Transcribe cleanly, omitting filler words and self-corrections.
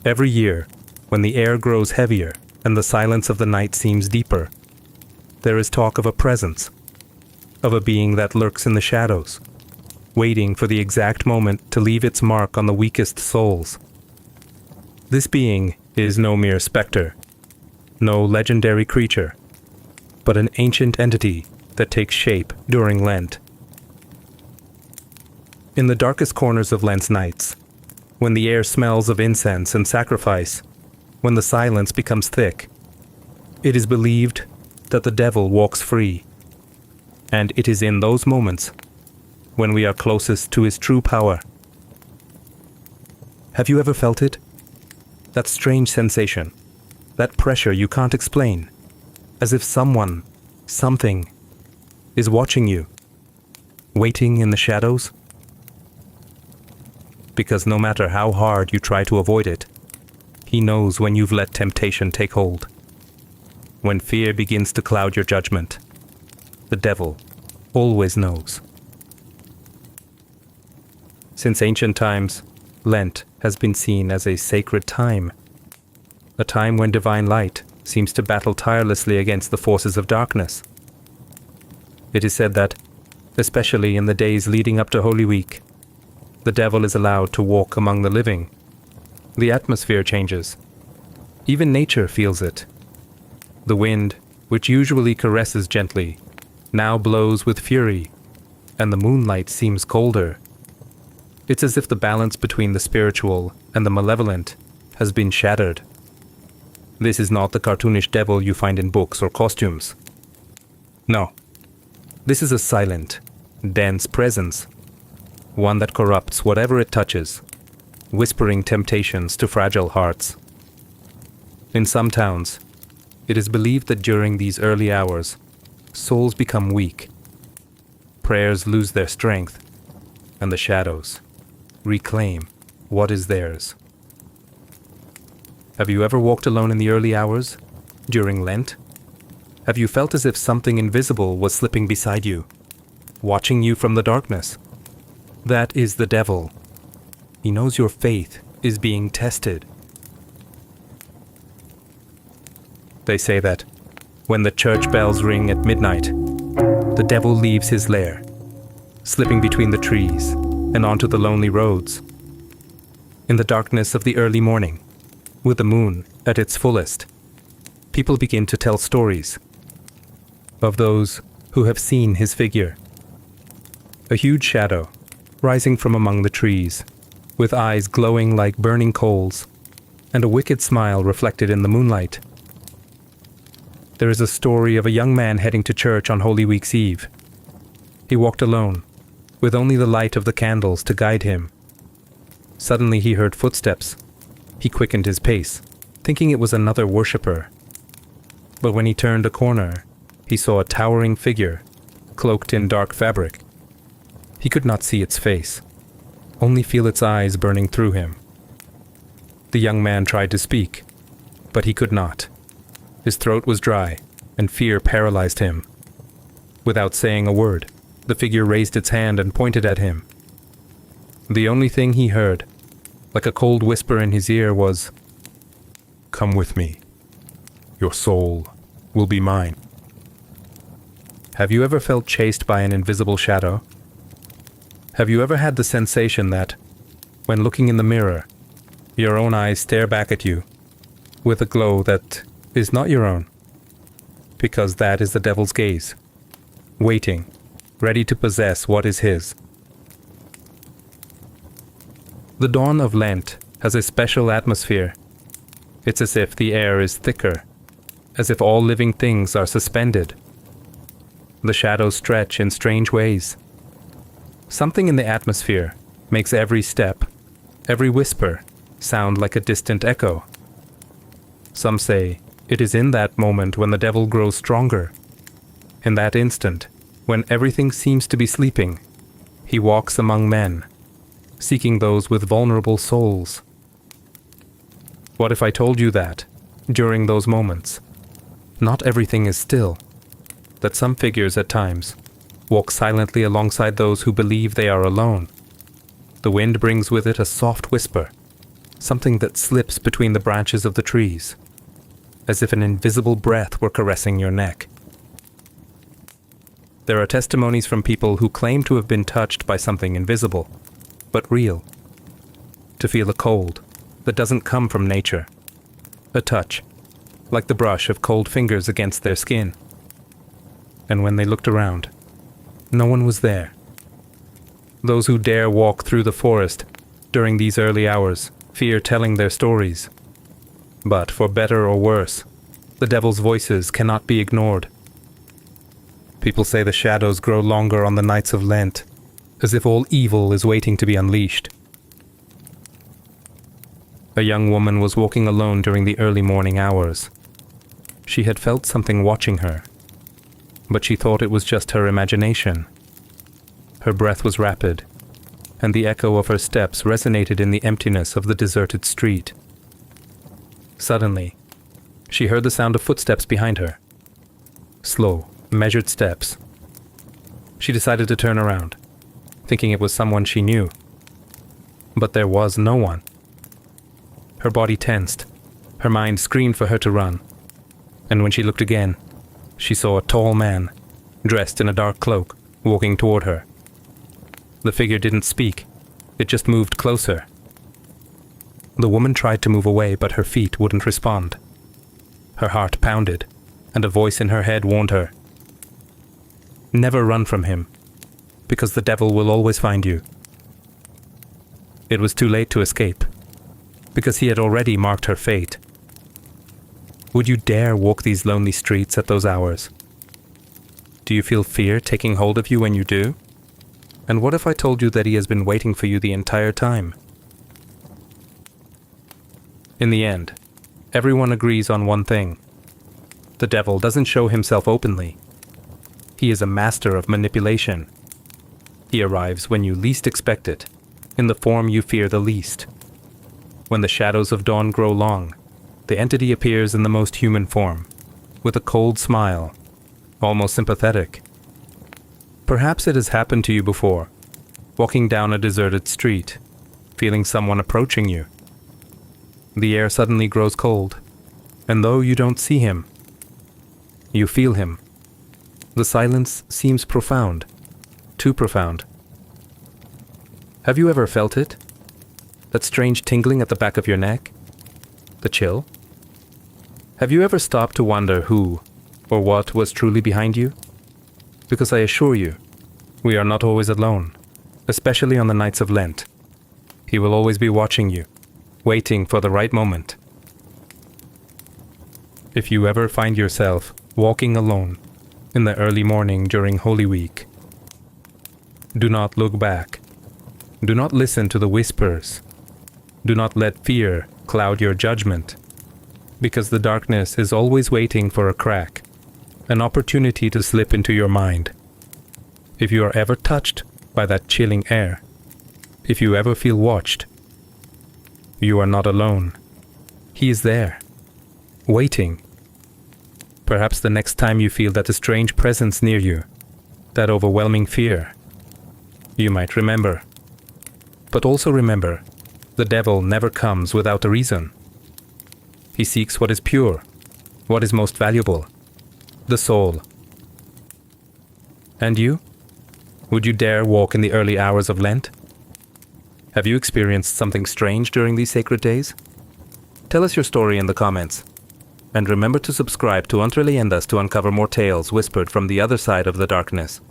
Every year, when the air grows heavier and the silence of the night seems deeper, there is talk of a presence, of a being that lurks in the shadows, waiting for the exact moment to leave its mark on the weakest souls. This being is no mere specter, no legendary creature, but an ancient entity that takes shape during Lent. In the darkest corners of Lent's nights, when the air smells of incense and sacrifice, when the silence becomes thick, it is believed that the devil walks free. And it is in those moments when we are closest to his true power. Have you ever felt it? That strange sensation, that pressure you can't explain, as if someone, something, is watching you, waiting in the shadows? Because no matter how hard you try to avoid it, he knows when you've let temptation take hold. When fear begins to cloud your judgment, the devil always knows. Since ancient times, Lent has been seen as a sacred time, a time when divine light seems to battle tirelessly against the forces of darkness. It is said that, especially in the days leading up to Holy Week, the devil is allowed to walk among the living. The atmosphere changes. Even nature feels it. The wind, which usually caresses gently, now blows with fury, and the moonlight seems colder. It's as if the balance between the spiritual and the malevolent has been shattered. This is not the cartoonish devil you find in books or costumes. No. This is a silent, dense presence, one that corrupts whatever it touches, whispering temptations to fragile hearts. In some towns, it is believed that during these early hours, souls become weak, prayers lose their strength, and the shadows reclaim what is theirs. Have you ever walked alone in the early hours, during Lent? Have you felt as if something invisible was slipping beside you, watching you from the darkness? That is the devil. He knows your faith is being tested. They say that when the church bells ring at midnight, the devil leaves his lair, slipping between the trees and onto the lonely roads. In the darkness of the early morning, with the moon at its fullest, people begin to tell stories of those who have seen his figure. A huge shadow rising from among the trees, with eyes glowing like burning coals, and a wicked smile reflected in the moonlight. There is a story of a young man heading to church on Holy Week's Eve. He walked alone, with only the light of the candles to guide him. Suddenly he heard footsteps. He quickened his pace, thinking it was another worshipper. But when he turned a corner, he saw a towering figure, cloaked in dark fabric. He could not see its face, only feel its eyes burning through him. The young man tried to speak, but he could not. His throat was dry, and fear paralyzed him. Without saying a word, the figure raised its hand and pointed at him. The only thing he heard, like a cold whisper in his ear, was, "Come with me. Your soul will be mine." Have you ever felt chased by an invisible shadow? Have you ever had the sensation that, when looking in the mirror, your own eyes stare back at you, with a glow that is not your own? Because that is the devil's gaze, waiting, ready to possess what is his. The dawn of Lent has a special atmosphere. It's as if the air is thicker, as if all living things are suspended. The shadows stretch in strange ways. Something in the atmosphere makes every step, every whisper, sound like a distant echo. Some say it is in that moment when the devil grows stronger. In that instant, when everything seems to be sleeping, he walks among men, seeking those with vulnerable souls. What if I told you that, during those moments, not everything is still, that some figures at times walk silently alongside those who believe they are alone? The wind brings with it a soft whisper, something that slips between the branches of the trees, as if an invisible breath were caressing your neck. There are testimonies from people who claim to have been touched by something invisible, but real. To feel a cold that doesn't come from nature. A touch, like the brush of cold fingers against their skin. And when they looked around, no one was there. Those who dare walk through the forest during these early hours fear telling their stories. But for better or worse, the devil's voices cannot be ignored. People say the shadows grow longer on the nights of Lent, as if all evil is waiting to be unleashed. A young woman was walking alone during the early morning hours. She had felt something watching her, but she thought it was just her imagination. Her breath was rapid, and the echo of her steps resonated in the emptiness of the deserted street. Suddenly, she heard the sound of footsteps behind her. Slow, measured steps. She decided to turn around, thinking it was someone she knew. But there was no one. Her body tensed. Her mind screamed for her to run. And when she looked again, she saw a tall man, dressed in a dark cloak, walking toward her. The figure didn't speak. It just moved closer. The woman tried to move away, but her feet wouldn't respond. Her heart pounded, and a voice in her head warned her. Never run from him, because the devil will always find you. It was too late to escape, because he had already marked her fate. Would you dare walk these lonely streets at those hours? Do you feel fear taking hold of you when you do? And what if I told you that he has been waiting for you the entire time? In the end, everyone agrees on one thing. The devil doesn't show himself openly. He is a master of manipulation. He arrives when you least expect it, in the form you fear the least. When the shadows of dawn grow long, the entity appears in the most human form, with a cold smile, almost sympathetic. Perhaps it has happened to you before, walking down a deserted street, feeling someone approaching you. The air suddenly grows cold, and though you don't see him, you feel him. The silence seems profound, too profound. Have you ever felt it? That strange tingling at the back of your neck? The chill? Have you ever stopped to wonder who or what was truly behind you? Because I assure you, we are not always alone, especially on the nights of Lent. He will always be watching you, waiting for the right moment. If you ever find yourself walking alone in the early morning during Holy Week, do not look back. Do not listen to the whispers. Do not let fear cloud your judgment, because the darkness is always waiting for a crack, an opportunity to slip into your mind. If you are ever touched by that chilling air, if you ever feel watched, you are not alone. He is there, waiting. Perhaps the next time you feel that strange presence near you, that overwhelming fear, you might remember. But also remember, the devil never comes without a reason. He seeks what is pure, what is most valuable, the soul. And you? Would you dare walk in the early hours of Lent? Have you experienced something strange during these sacred days? Tell us your story in the comments. And remember to subscribe to Entre Leyendas to uncover more tales whispered from the other side of the darkness.